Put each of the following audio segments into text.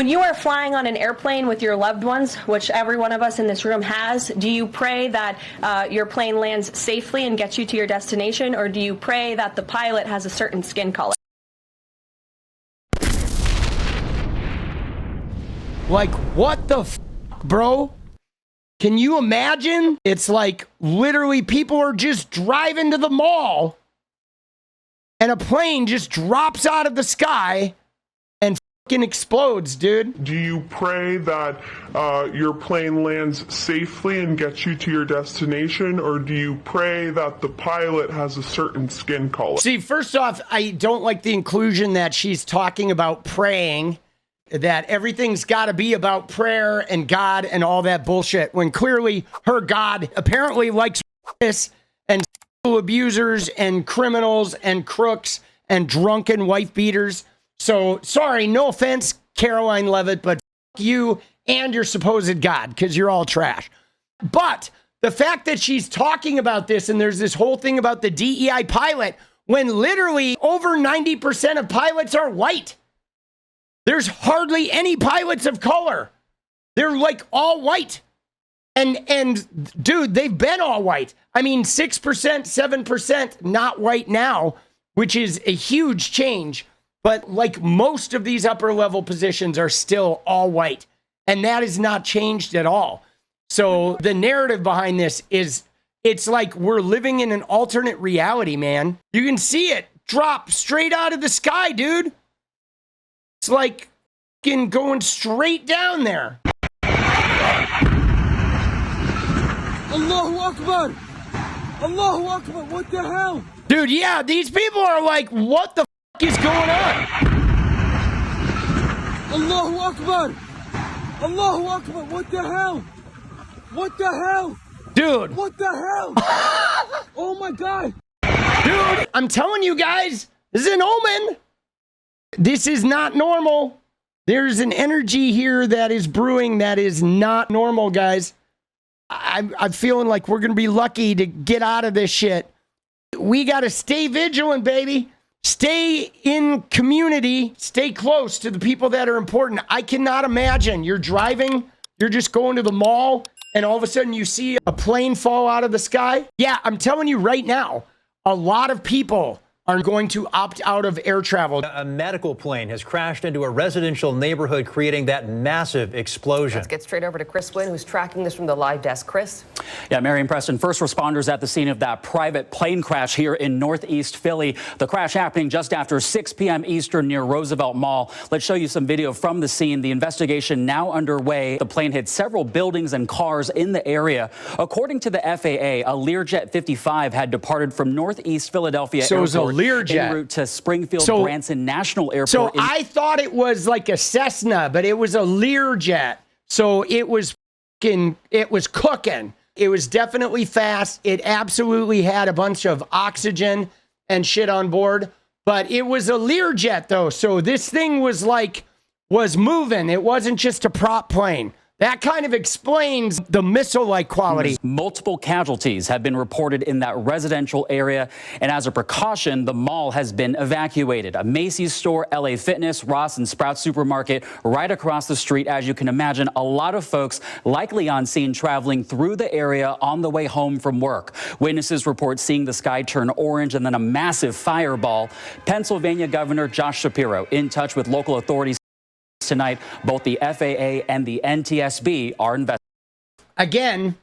When you are flying on an airplane with your loved ones, which every one of us in this room has, do you pray that your plane lands safely and gets you to your destination, or do you pray that the pilot has a certain skin color? Like, what the f, bro? Can you imagine? It's like literally people are just driving to the mall and a plane just drops out of the sky and fucking explodes, dude. Do you pray that your plane lands safely and gets you to your destination, or do you pray that the pilot has a certain skin color? See, first off, I don't like the inclusion that she's talking about praying, that everything's got to be about prayer and God and all that bullshit, when clearly her God apparently likes this and abusers and criminals and crooks and drunken wife beaters. So sorry, no offense, Karoline Leavitt, but you and your supposed God, because you're all trash. But the fact that she's talking about this, and there's this whole thing about the DEI pilot, when literally over 90% of pilots are white. There's hardly any pilots of color. They're like all white. And dude, they've been all white. I mean, 6%, 7% not white now, which is a huge change. But like most of these upper level positions are still all white. And that has not changed at all. So the narrative behind this is, it's like we're living in an alternate reality, man. You can see it drop straight out of the sky, dude. It's like going straight down there. Allahu Akbar! Allahu Akbar! What the hell? Dude, yeah, these people are like, what the f is going on? Allahu Akbar! Allahu Akbar! What the hell? What the hell? Dude. What the hell? Oh my God. Dude, I'm telling you guys, this is an omen. This is not normal. There's an energy here that is brewing that is not normal, guys. I'm feeling like we're going to be lucky to get out of this shit. We got to stay vigilant, baby. Stay in community. Stay close to the people that are important. I cannot imagine you're driving, you're just going to the mall, and all of a sudden you see a plane fall out of the sky. Yeah, I'm telling you right now, a lot of people are going to opt out of air travel. A medical plane has crashed into a residential neighborhood, creating that massive explosion. Let's get straight over to Chris Wynn, who's tracking this from the live desk. Chris? Yeah, Mary and Preston, first responders at the scene of that private plane crash here in Northeast Philly. The crash happening just after 6 p.m. Eastern near Roosevelt Mall. Let's show you some video from the scene. The investigation now underway. The plane hit several buildings and cars in the area. According to the FAA, a Lear Jet 55 had departed from Northeast Philadelphia So Airport. it was a Lear Jet. En route to Springfield Branson National Airport. So I thought it was like a Cessna, but it was a Lear Jet. So it was cooking. It was definitely fast. It absolutely had a bunch of oxygen and shit on board. But it was a Lear Jet, though. So this thing was moving. It wasn't just a prop plane. That kind of explains the missile-like quality. Multiple casualties have been reported in that residential area, and as a precaution, the mall has been evacuated. A Macy's store, LA Fitness, Ross, and Sprouts supermarket right across the street. As you can imagine, a lot of folks likely on scene traveling through the area on the way home from work. Witnesses report seeing the sky turn orange and then a massive fireball. Pennsylvania Governor Josh Shapiro in touch with local authorities tonight. Both the FAA and the NTSB are investigating. Again,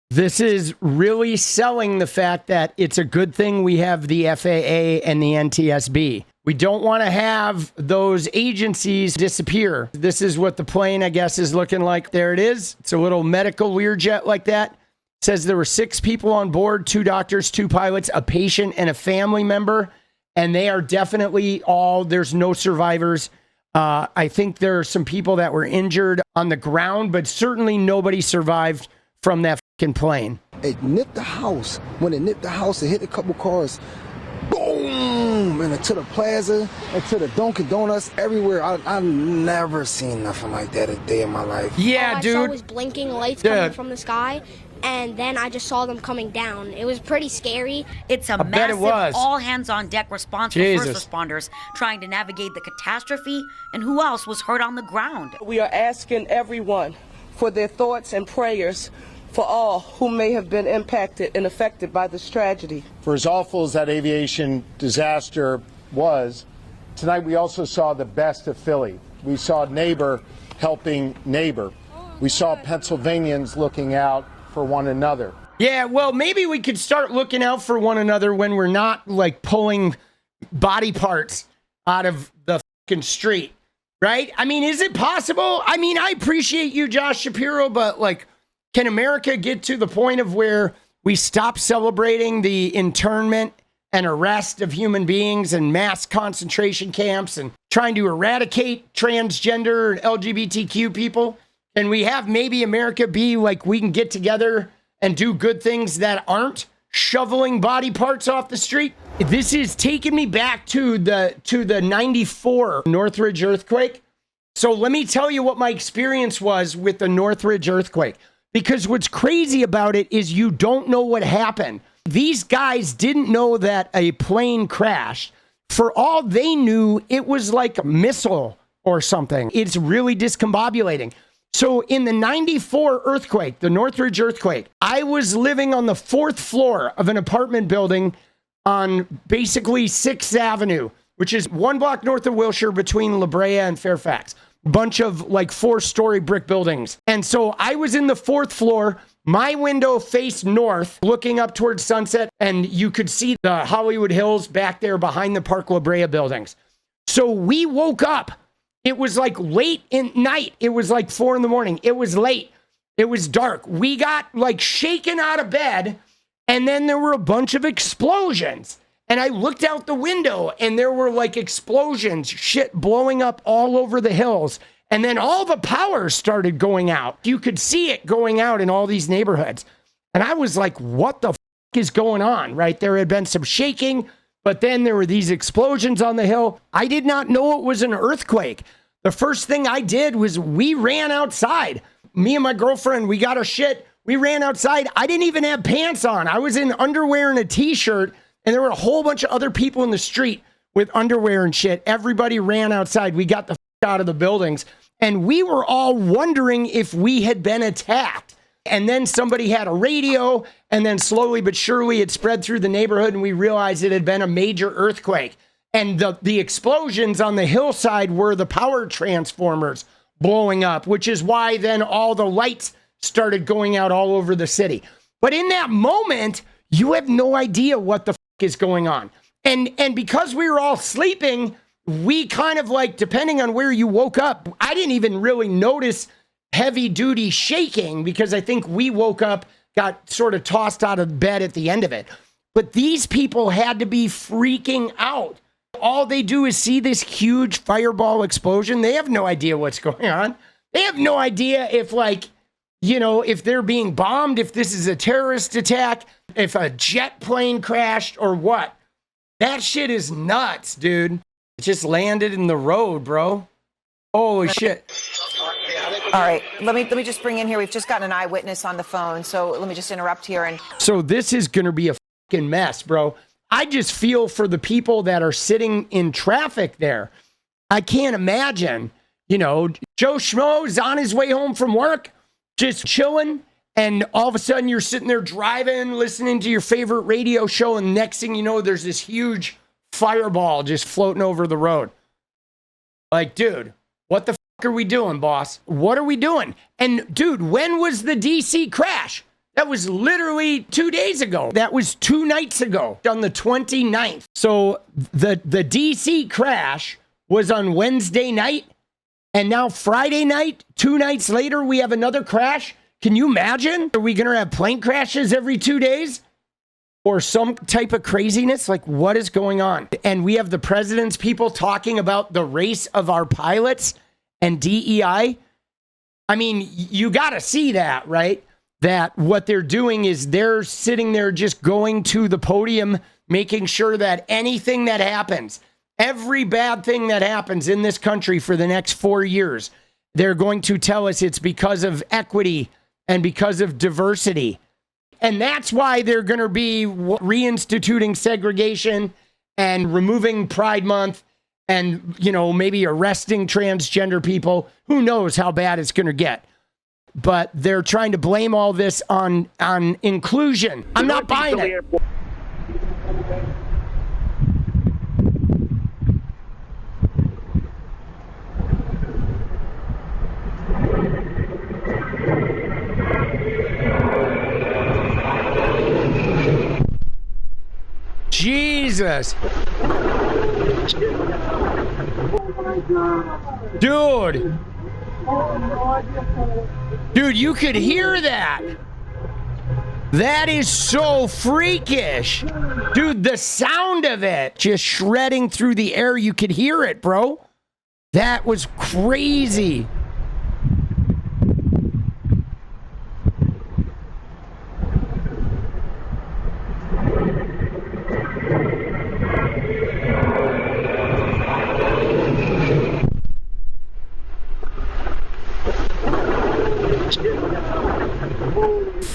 this is really selling the fact that it's a good thing we have the FAA and the NTSB. We don't want to have those agencies disappear. This is what the plane, I guess, is looking like. There it is. It's a little medical Lear jet like that. It says there were 6 people on board, 2 doctors, 2 pilots, a patient, and a family member. And they are definitely there's no survivors. I think there are some people that were injured on the ground, but certainly nobody survived from that fucking plane. It nipped the house. When it nipped the house, it hit a couple cars. Boom! And to the plaza, and to the Dunkin' Donuts, everywhere. I've never seen nothing like that a day in my life. Yeah, All dude. I saw was blinking lights coming from the sky, and then I just saw them coming down. It was pretty scary. It's a massive all-hands-on-deck response for first responders trying to navigate the catastrophe and who else was hurt on the ground. We are asking everyone for their thoughts and prayers for all who may have been impacted and affected by this tragedy. For as awful as that aviation disaster was, tonight we also saw the best of Philly. We saw neighbor helping neighbor. We saw Pennsylvanians looking out for one another. Yeah, well, maybe we could start looking out for one another when we're not like pulling body parts out of the fucking street, right? I mean, is it possible? I mean, I appreciate you, Josh Shapiro, but like, can America get to the point of where we stop celebrating the internment and arrest of human beings and mass concentration camps and trying to eradicate transgender and LGBTQ people? And we have maybe America be like, we can get together and do good things that aren't shoveling body parts off the street? This is taking me back to the 94 Northridge earthquake. So let me tell you what my experience was with the Northridge earthquake. Because what's crazy about it is you don't know what happened. These guys didn't know that a plane crashed. For all they knew, it was like a missile or something. It's really discombobulating. So in the 94 earthquake, the Northridge earthquake, I was living on the 4th floor of an apartment building on basically 6th Avenue, which is 1 block north of Wilshire between La Brea and Fairfax. Bunch of like 4-story brick buildings. And so I was in the 4th floor. My window faced north, looking up towards Sunset, and you could see the Hollywood Hills back there behind the Park La Brea buildings. So we woke up. It was like late in night. It was like 4 a.m. It was late. It was dark. We got like shaken out of bed, and then there were a bunch of explosions. And I looked out the window, and there were like explosions, shit blowing up all over the hills. And then all the power started going out. You could see it going out in all these neighborhoods. And I was like, what the is going on, right? There had been some shaking, but then there were these explosions on the hill. I did not know it was an earthquake. The first thing I did was we ran outside. Me and my girlfriend, we got our shit. We ran outside. I didn't even have pants on. I was in underwear and a t-shirt, and there were a whole bunch of other people in the street with underwear and shit. Everybody ran outside. We got the out of the buildings, and we were all wondering if we had been attacked. And then somebody had a radio, and then slowly but surely it spread through the neighborhood, and we realized it had been a major earthquake. And the explosions on the hillside were the power transformers blowing up, which is why then all the lights started going out all over the city. But in that moment, you have no idea what the is going on. And because we were all sleeping, we kind of like, depending on where you woke up, I didn't even really notice heavy duty shaking because I think we woke up, got sort of tossed out of bed at the end of it. But these people had to be freaking out. All they do is see this huge fireball explosion. They have no idea what's going on. They have no idea if, like, you know, if they're being bombed, if this is a terrorist attack, if a jet plane crashed or what. That shit is nuts, dude. It just landed in the road, bro. Holy shit. All right, let me just bring in here. We've just gotten an eyewitness on the phone, so let me just interrupt here. And so this is going to be a fucking mess, bro. I just feel for the people that are sitting in traffic there. I can't imagine, you know, Joe Schmo's on his way home from work, just chilling, and all of a sudden you're sitting there driving, listening to your favorite radio show, and next thing you know, there's this huge fireball just floating over the road. Like, dude, what the fuck are we doing, boss? What are we doing? And dude, when was the DC crash? That was literally 2 days ago. That was 2 nights ago, on the 29th. So the DC crash was on Wednesday night, and now Friday night, 2 nights later, we have another crash. Can you imagine? Are we going to have plane crashes every 2 days? Or some type of craziness? Like, what is going on? And we have the president's people talking about the race of our pilots and DEI. I mean, you got to see that, right? That what they're doing is they're sitting there just going to the podium, making sure that anything that happens, every bad thing that happens in this country for the next 4 years, they're going to tell us it's because of equity and because of diversity. And that's why they're going to be reinstituting segregation and removing Pride Month and, you know, maybe arresting transgender people. Who knows how bad it's going to get. But they're trying to blame all this on inclusion. I'm not buying it. Jesus. Dude. Dude, you could hear that. That is so freakish. Dude, the sound of it just shredding through the air, you could hear it, bro. That was crazy.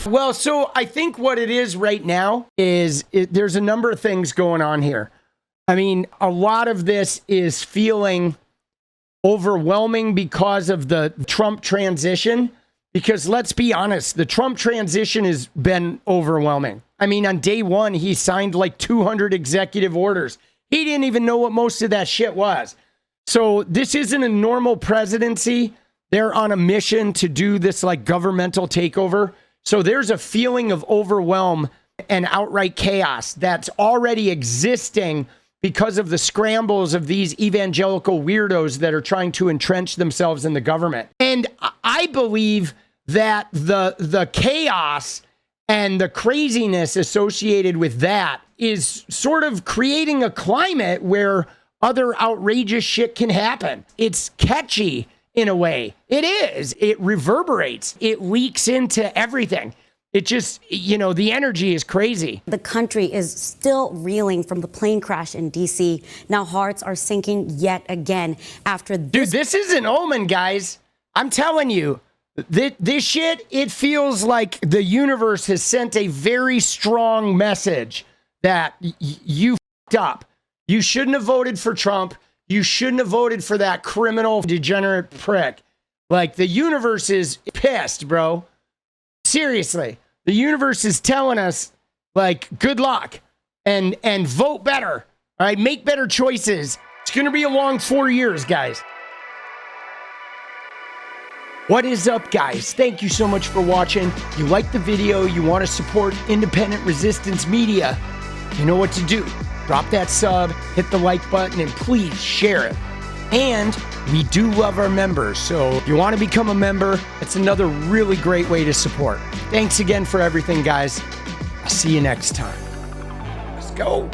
Well, so I think what it is right now is there's a number of things going on here. I mean, a lot of this is feeling overwhelming because of the Trump transition. Because let's be honest, the Trump transition has been overwhelming. I mean, on day one, he signed like 200 executive orders. He didn't even know what most of that shit was. So this isn't a normal presidency. They're on a mission to do this like governmental takeover. So there's a feeling of overwhelm and outright chaos that's already existing because of the scrambles of these evangelical weirdos that are trying to entrench themselves in the government. And I believe that the chaos and the craziness associated with that is sort of creating a climate where other outrageous shit can happen. It's catchy. In a way, it is. It reverberates. It leaks into everything. It just, you know, the energy is crazy. The country is still reeling from the plane crash in D.C. Now hearts are sinking yet again after this. Dude, this is an omen, guys. I'm telling you, this shit, it feels like the universe has sent a very strong message that you fucked up. You shouldn't have voted for Trump. You shouldn't have voted for that criminal degenerate prick. Like, the universe is pissed, bro. Seriously. The universe is telling us, like, good luck and vote better. All right, make better choices. It's going to be a long 4 years, guys. What is up, guys? Thank you so much for watching. You like the video, you want to support independent resistance media, you know what to do. Drop that sub, hit the like button, and please share it. And we do love our members, so if you want to become a member, it's another really great way to support. Thanks again for everything, guys. I'll see you next time. Let's go.